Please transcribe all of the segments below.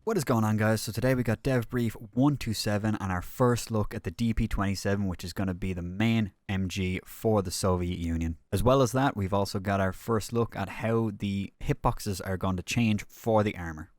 What is going on, guys? So today we got Dev Brief 127 and our first look at the DP-27, which is going to be the main MG for the Soviet Union. As well as that, we've also got our first look at how the hitboxes are going to change for the armor.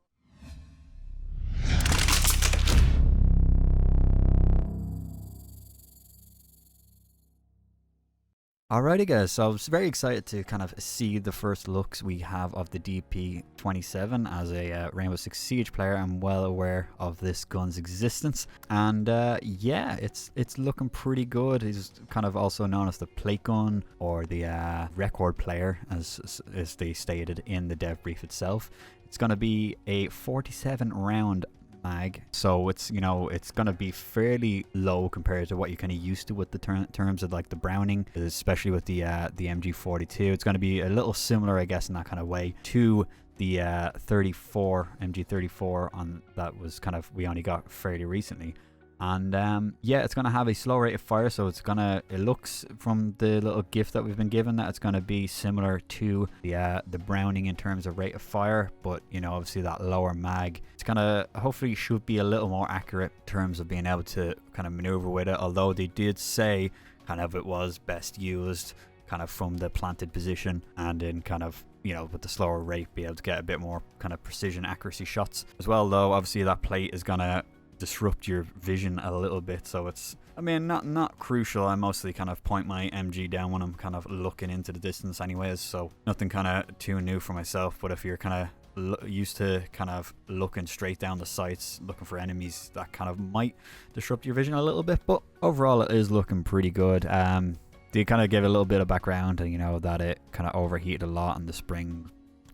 Alrighty guys, so I was very excited to kind of see the first looks we have of the DP-27. As a Rainbow Six Siege player, I'm well aware of this gun's existence, and yeah, it's looking pretty good. He's kind of also known as the plate gun or the record player, as they stated in the dev brief itself. It's going to be a 47 round mag, so it's, you know, it's gonna be fairly low compared to what you're kind of used to with the terms of like the Browning, especially with the MG42. It's gonna be a little similar, I guess, in that kind of way to the MG34 on that was kind of we only got fairly recently. And yeah, it's going to have a slow rate of fire, so it looks from the little gift that we've been given that it's going to be similar to the Browning in terms of rate of fire, but you know, obviously that lower mag, it's going to hopefully should be a little more accurate in terms of being able to kind of maneuver with it, although they did say kind of it was best used kind of from the planted position and in kind of, you know, with the slower rate be able to get a bit more kind of precision accuracy shots as well. Though obviously that plate is going to disrupt your vision a little bit, so it's, I mean, not crucial. I mostly kind of point my MG down when I'm kind of looking into the distance anyways, so nothing kind of too new for myself. But if you're kind of used to kind of looking straight down the sights looking for enemies, that kind of might disrupt your vision a little bit, but overall it is looking pretty good. They kind of gave a little bit of background, and you know that it kind of overheated a lot and the spring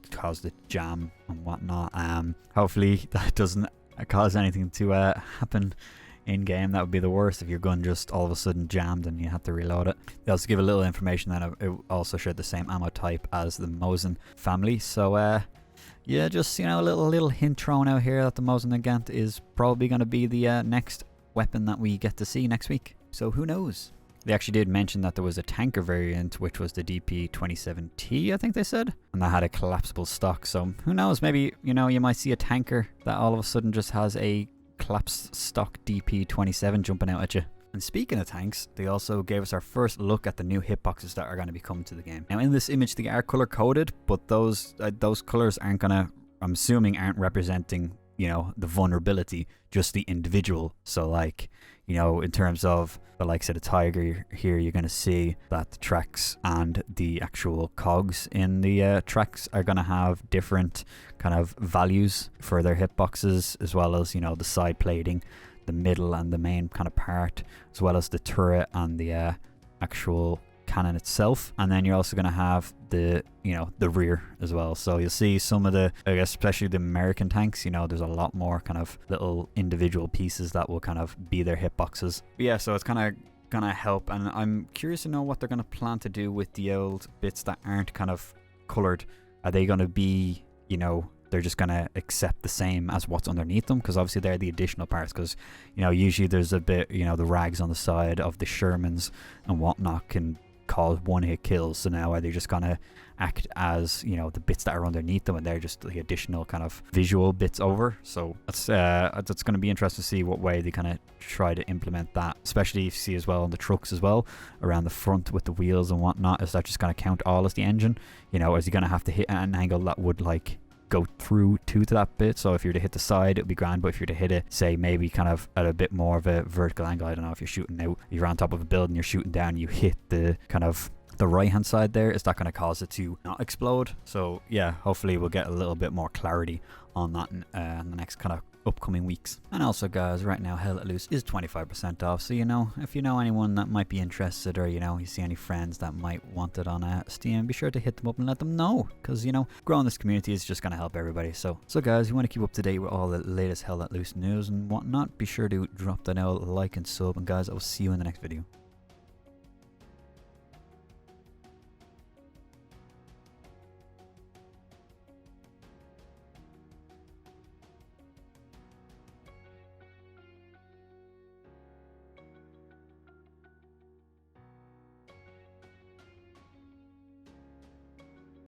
caused it jam and whatnot. Hopefully that doesn't cause anything to happen in game. That would be the worst, if your gun just all of a sudden jammed and you had to reload it. They also give a little information that it also shared the same ammo type as the Mosin family, so yeah, just, you know, a little hint thrown out here that the Mosin Nagant is probably going to be the next weapon that we get to see next week, so who knows. They actually did mention that there was a tanker variant, which was the DP-27T, I think they said, and that had a collapsible stock. So who knows, maybe, you know, you might see a tanker that all of a sudden just has a collapsed stock DP-27 jumping out at you. And speaking of tanks, they also gave us our first look at the new hitboxes that are going to be coming to the game. Now in this image they are color coded, but those colors aren't gonna, I'm assuming, aren't representing, you know, the vulnerability, just the individual. So like, you know, in terms of the likes of the Tiger here, you're going to see that the tracks and the actual cogs in the tracks are going to have different kind of values for their hitboxes, as well as, you know, the side plating, the middle and the main kind of part, as well as the turret and the actual cannon itself. And then you're also going to have the, you know, the rear as well. So you'll see some of the, I guess especially the American tanks, you know, there's a lot more kind of little individual pieces that will kind of be their hitboxes. But yeah, so it's kind of gonna help, and I'm curious to know what they're gonna plan to do with the old bits that aren't kind of colored. Are they gonna be, you know, they're just gonna accept the same as what's underneath them, because obviously they're the additional parts, because, you know, usually there's a bit, you know, the rags on the side of the Shermans and whatnot can cause one-hit kills. So now are they just gonna act as, you know, the bits that are underneath them, and they're just the additional kind of visual bits over? So that's going to be interesting to see what way they kind of try to implement that, especially if you see as well on the trucks as well around the front with the wheels and whatnot. Is that just going to count all as the engine? You know, is he going to have to hit an angle that would like go through to that bit? So if you're to hit the side, it'll be grand, but if you're to hit it, say maybe kind of at a bit more of a vertical angle, I don't know, if you're shooting out, you're on top of a building, you're shooting down, you hit the kind of the right hand side there, is that going to cause it to not explode? So yeah, hopefully we'll get a little bit more clarity on that in the next kind of upcoming weeks. And also guys, right now Hell Let Loose is 25% off, so you know, if you know anyone that might be interested, or you know, you see any friends that might want it on Steam, be sure to hit them up and let them know, because you know, growing this community is just going to help everybody. So guys, you want to keep up to date with all the latest Hell Let Loose news and whatnot, be sure to drop that out, like and sub, and guys, I will see you in the next video.